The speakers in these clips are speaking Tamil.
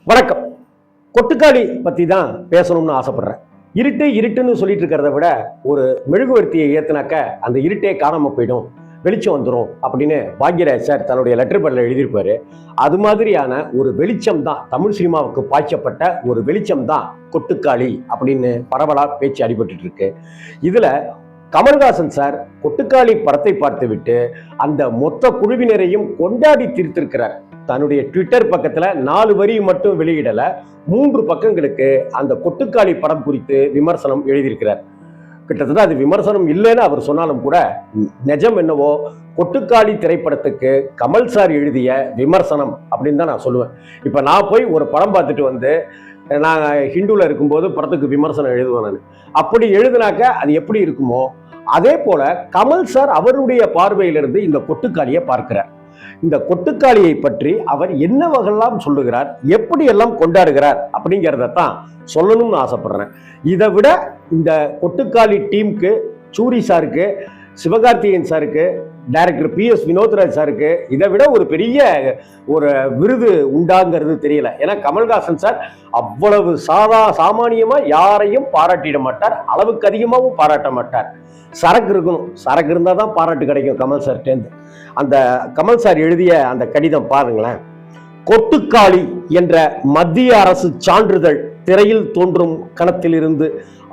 வணக்கம். கொட்டுக்காளி பத்தி தான் பேசணும்னு ஆசைப்படுறேன். இருட்டு இருட்டுன்னு சொல்லிட்டு இருக்கிறத விட ஒரு மெழுகுவர்த்தியை ஏத்துனாக்க அந்த இருட்டே காணாம போயிடும், வெளிச்சம் வந்துடும் அப்படின்னு பாக்யராஜ் சார் தன்னுடைய லெட்டர் பேட்ல எழுதியிருப்பாரு. அது மாதிரியான ஒரு வெளிச்சம் தான் தமிழ் சினிமாவுக்கு பாய்ச்சப்பட்ட ஒரு வெளிச்சம் தான் கொட்டுக்காளி அப்படின்னு பரவலா பேச்சு அடிபட்டு இருக்கு. இதுல கமல்ஹாசன் சார் கொட்டுக்காளி படத்தை பார்த்து விட்டு அந்த மொத்த குழுவினரையும் கொண்டாடி தீர்த்திருக்கிறார். தன்னுடைய ட்விட்டர் பக்கத்துல 4 வரி மட்டும் வெளியிடல, 3 பக்கங்களுக்கு அந்த கொட்டுக்காளி படம் குறித்து விமர்சனம் எழுதியிருக்கிறார். கிட்டத்தட்ட அது விமர்சனம் இல்லைன்னு அவர் சொன்னாலும் கூட நிஜம் என்னவோ கொட்டுக்காளி திரைப்படத்துக்கு கமல் சார் எழுதிய விமர்சனம் அப்படின்னு தான் நான் சொல்லுவேன். இப்ப நான் போய் ஒரு படம் பார்த்துட்டு வந்து நான் ஹிந்துல இருக்கும்போது படத்துக்கு விமர்சனம் எழுதுவேன். நான் அப்படி எழுதினாக்க அது எப்படி இருக்குமோ அதே போல கமல் சார் அவருடைய பார்வையிலிருந்து இந்த கொட்டுக்காளியை பார்க்கிறார். இந்த கொட்டுக்காளியை பற்றி அவர் என்ன வகையெல்லாம் சொல்லுகிறார், எப்படி எல்லாம் கொண்டாடுகிறார் அப்படிங்கிறத தான் சொல்லணும்னு ஆசைப்படுறேன். இதை விட இந்த கொட்டுக்காளி டீமுக்கு, சூரி சாருக்கு, சிவகார்த்திகேயன் சாருக்கு, டைரக்டர் PS வினோத்ராஜ் சாருக்கு இதை விட ஒரு பெரிய ஒரு விருது உண்டாங்கிறது தெரியல. ஏன்னா கமல்ஹாசன் சார் அவ்வளவு சாமானியமா யாரையும் பாராட்டிட மாட்டார், அளவுக்கு அதிகமாகவும் பாராட்ட மாட்டார். சரக்கு இருக்கணும், சரக்கு இருந்தால் தான் பாராட்டு கிடைக்கும் கமல் சார்ட்டேந்து. அந்த கமல் சார் எழுதிய அந்த கடிதம் பாருங்களேன். கொட்டுக்காளி என்ற மத்திய அரசு சான்றிதழ் திரையில் தோன்றும் கணத்திலிருந்து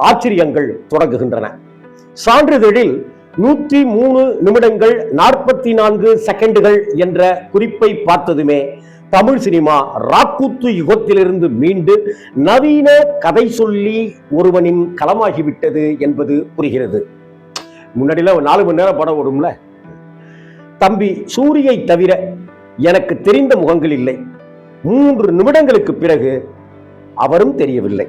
ஆச்சரியங்கள் தொடங்குகின்றன. சான்றிதழில் 103 நிமிடங்கள் 44 செகண்டுகள் என்ற குறிப்பை பார்த்ததுமே தமிழ் சினிமா ராக்கூத்து யுகத்திலிருந்து மீண்டு நவீன கதை சொல்லி ஒருவனின் களமாகிவிட்டது என்பது புரிகிறது. முன்னாடிலாம் 4 மணி நேரம் படம் ஓடும்ல. தம்பி சூரியை தவிர எனக்கு தெரிந்த முகங்கள் இல்லை. 3 நிமிடங்களுக்கு பிறகு அவரும் தெரியவில்லை.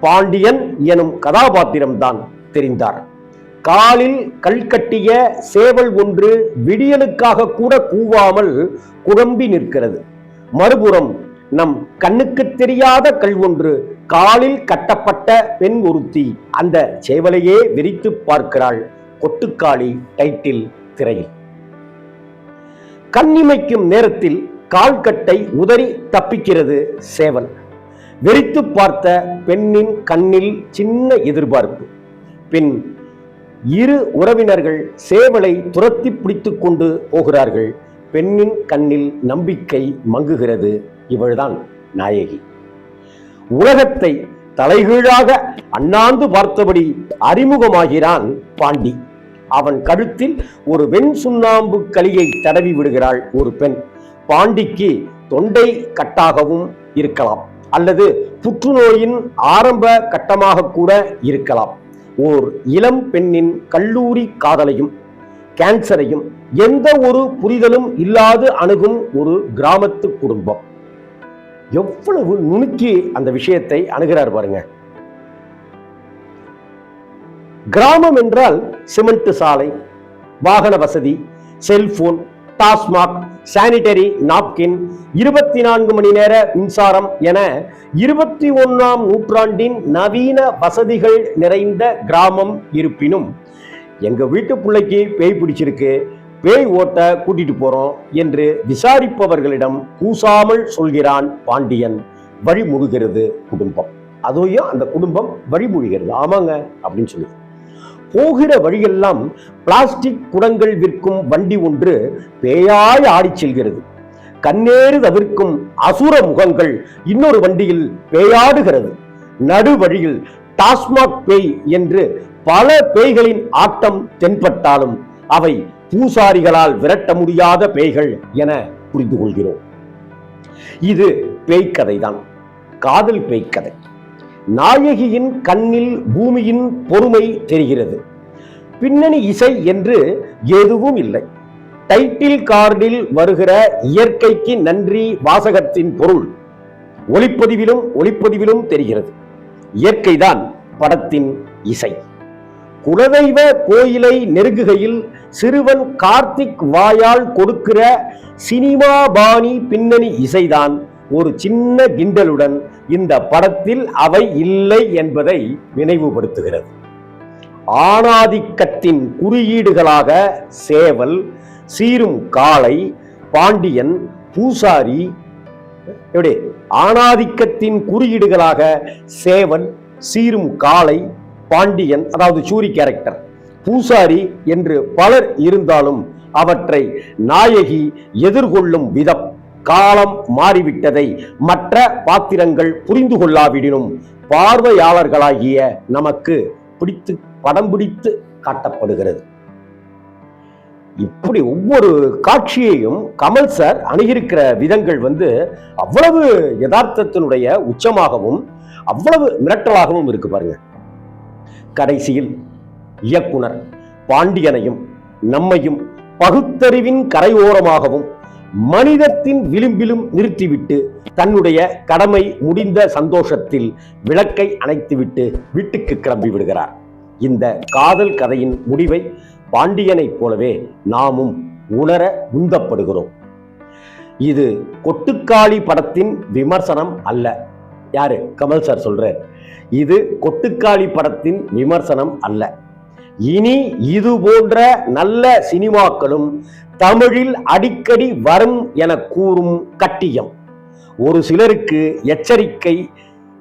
பாண்டியன் எனும் கதாபாத்திரம்தான் தெரிந்தார். காலில் கல் கட்டிய சேவல் ஒன்று விடியலுக்காக கூட கூவாமல் குழம்பி நிற்கிறது. மறுபுறம் நம் கண்ணுக்கு தெரியாத கல் ஒன்று காலில் கட்டப்பட்ட பெண் ஒருத்தி அந்த சேவலையே விரித்து பார்க்கிறாள். கொட்டுக்காளி டைட்டில் திரையில். கண்ணிமைக்கும் நேரத்தில் கால்கட்டை உதறி தப்பிக்கிறது சேவல். வெறித்து பார்த்த பெண்ணின் கண்ணில் சின்ன எதிர்பார்ப்பு. பின் இரு உறவினர்கள் சேவலை துரத்தி பிடித்துக் கொண்டு போகிறார்கள். பெண்ணின் கண்ணில் நம்பிக்கை மங்குகிறது. இவள்தான் நாயகி. உலகத்தை தலைகீழாக அண்ணாந்து பார்த்தபடி அறிமுகமாகிறான் பாண்டி. அவன் கழுத்தில் ஒரு வெண் சுண்ணாம்பு களியை தடவி விடுகிறாள் ஒரு பெண். பாண்டிக்கு தொண்டை கட்டாகவும் இருக்கலாம், அல்லது புற்றுநோயின் ஆரம்ப கட்டமாக கூட இருக்கலாம். ஓர் இளம் பெண்ணின் கல்லூரி காதலையும் கேன்சரையும் எந்த ஒரு புரிதலும் இல்லாது அணுகும் ஒரு கிராமத்து குடும்பம். எவ்வளவு நுணுக்கி அந்த விஷயத்தை அணுகிறார் பாருங்க. கிராமம் என்றால் சிமெண்ட் சாலை, வாகன வசதி, செல்போன், டாஸ்மாக், சானிட்டரி நாப்கின், 24 மணி நேர மின்சாரம் என 21ஆம் நூற்றாண்டின் நவீன வசதிகள் நிறைந்த கிராமம் இருப்பினும், எங்க வீட்டு பிள்ளைக்கு பேய் பிடிச்சிருக்கு, பேய் ஓட்ட கூட்டிட்டு போறோம் என்று விசாரிப்பவர்களிடம் கூசாமல் சொல்கிறான் பாண்டியன். வழிமுழுகிறது குடும்பம். அதையும் அந்த குடும்பம் வழிமுழுகிறது. ஆமாங்க அப்படின்னு சொல்லி போகிற வழியெல்லாம் பிளாஸ்டிக் குடங்கள் விற்கும் வண்டி ஒன்று பேயாய் ஆடி செல்கிறது. கண்ணேறு தவிர்க்கும் அசுர முகங்கள் இன்னொரு வண்டியில் பேயாடுகிறது. நடுவழியில் டாஸ்மாக் பேய் என்று பல பேய்களின் ஆட்டம் தென்பட்டாலும் அவை பூசாரிகளால் விரட்ட முடியாத பேய்கள் என புரிந்து கொள்கிறோம். இது பேய்க்கதைதான், காதல் பேய்க்கதை. நாயகியின் கண்ணில் பூமியின் பொறுமை தெரிகிறது. பின்னணி இசை என்று எதுவும் இல்லை. டைட்டில் கார்டில் வருகிற இயற்கைக்கு நன்றி வாசகத்தின் பொருள் ஒளிப்பதிவிலும் தெரிகிறது. இயற்கைதான் படத்தின் இசை. குலதெய்வ கோயிலை நெருங்குகையில் சிறுவன் கார்த்திக் வாயால் கொடுக்கிற சினிமா பாணி பின்னணி இசைதான் ஒரு சின்ன கிண்டலுடன் இந்த படத்தில் அவை இல்லை என்பதை நினைவுபடுத்துகிறது. ஆணாதிக்கத்தின் குறியீடுகளாக சேவல், சீரும் காளை, பாண்டியன், பூசாரி, எப்படி ஆணாதிக்கத்தின் குறியீடுகளாக சேவல், சீரும் காளை, பாண்டியன் அதாவது சூரி கேரக்டர், பூசாரி என்று பலர் இருந்தாலும் அவற்றை நாயகி எதிர்கொள்ளும் விதம் காலம் மாறிவிட்டதை மற்ற பாத்திரங்கள் புரிந்து கொள்ளாவிடினும் பார்வையாளர்களாகிய நமக்கு பிடித்து படம் பிடித்து காட்டப்படுகிறது. இப்படி ஒவ்வொரு காட்சியையும் கமல் சார் அணுகியிருக்கிற விதங்கள் அவ்வளவு யதார்த்தத்தினுடைய உச்சமாகவும் அவ்வளவு மிரட்டலாகவும் இருக்கு பாருங்க. கடைசியில் இயக்குனர் பாண்டியனையும் நம்மையும் பகுத்தறிவின் கரையோரமாகவும் மனிதத்தின் விளிம்பிலும் நிறுத்திவிட்டு தன்னுடைய கடமை முடிந்த சந்தோஷத்தில் விளக்கை அணைத்துவிட்டு வீட்டுக்கு கிளம்பி விடுகிறார். இந்த காதல் கதையின் முடிவை பாண்டியனைப் போலவே நாமும் உணர உந்தப்படுகிறோம். இது கொட்டுக்காளி படத்தின் விமர்சனம் அல்ல. யாரு? கமல் சார் சொல்றார், இது கொட்டுக்காளி படத்தின் விமர்சனம் அல்ல. இனி இது போன்ற நல்ல சினிமாக்களும் தமிழில் அடிக்கடி வரும் என கூறும் கட்டியம். ஒரு சிலருக்கு எச்சரிக்கை,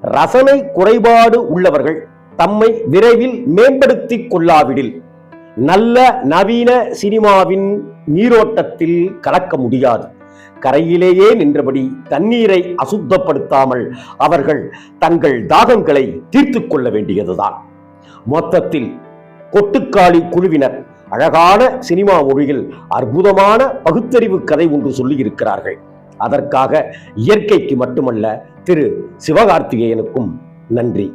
ரசனை குறைபாடு உள்ளவர்கள் தம்மை விரைவில் மேம்படுத்திக் கொள்ளாவிடில் நல்ல நவீன சினிமாவின் நீரோட்டத்தில் கலக்க முடியாது. கரையிலேயே நின்றபடி தண்ணீரை அசுத்தப்படுத்தாமல் அவர்கள் தங்கள் தாகங்களை தீர்த்து கொள்ள வேண்டியதுதான். மொத்தத்தில் கொட்டுக்காளி குழுவினர் அழகான சினிமா மொழியில் அற்புதமான பகுத்தறிவு கதை ஒன்று சொல்லி இருக்கிறார்கள். அதற்காக இயற்கைக்கு மட்டுமல்ல, திரு சிவகார்த்திகேயனுக்கும் நன்றி.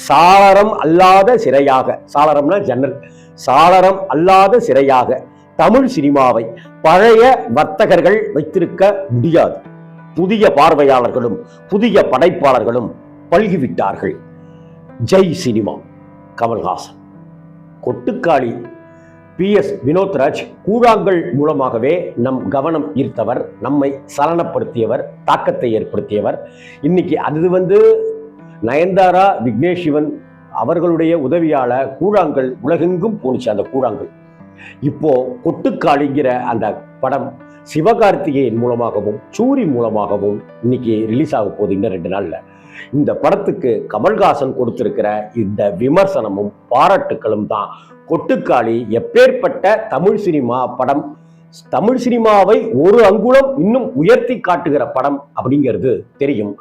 சாளரம் அல்லாத சிறையாக, சாளரம்னா ஜன்னல், சாளரம் அல்லாத சிறையாக தமிழ் சினிமாவை பழைய வர்த்தகர்கள் வைத்திருக்க முடியாது. புதிய பார்வையாளர்களும் புதிய படைப்பாளர்களும் பல்கிவிட்டார்கள். ஜெய் சினிமா, கமல்ஹாசன். கொட்டுக்காளி PS வினோத்ராஜ் கூழாங்கல் மூலமாகவே நம் கவனம் ஈர்த்தவர், நம்மை சலனப்படுத்தியவர், தாக்கத்தை ஏற்படுத்தியவர். இன்னைக்கு அது நயன்தாரா, விக்னேஷ் சிவன் அவர்களுடைய உதவியால கூழாங்கல் உலகெங்கும் போனுச்சு. அந்த கூழாங்கல் இப்போ கொட்டுக்காளிங்கிற அந்த படம் சிவகார்த்திகேயன் மூலமாகவும் சூரி மூலமாகவும் இன்னைக்கு ரிலீஸ் ஆக போகுது இன்னும் 2 நாள்ல. இந்த படத்துக்கு கமல்ஹாசன் கொடுத்திருக்கிற இந்த விமர்சனமும் பாராட்டுக்களும் தான் கொட்டுக்காளி எப்பேற்பட்ட தமிழ் சினிமா படம், தமிழ் சினிமாவை ஒரு அங்குலம் இன்னும் உயர்த்தி காட்டுகிற படம் அப்படிங்கிறது தெரியும்.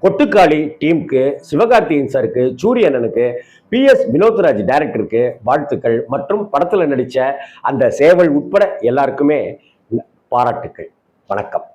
கொட்டுக்காளி டீமுக்கு, சிவகார்த்திகேயன் சாருக்கு, சூரிய அண்ணனுக்கு, PS வினோத்ராஜ் டைரக்டருக்கு வாழ்த்துக்கள் மற்றும் படத்துல நடிச்ச அந்த சேவல் உட்பட எல்லாருக்குமே பாராட்டுக்கள். வணக்கம்.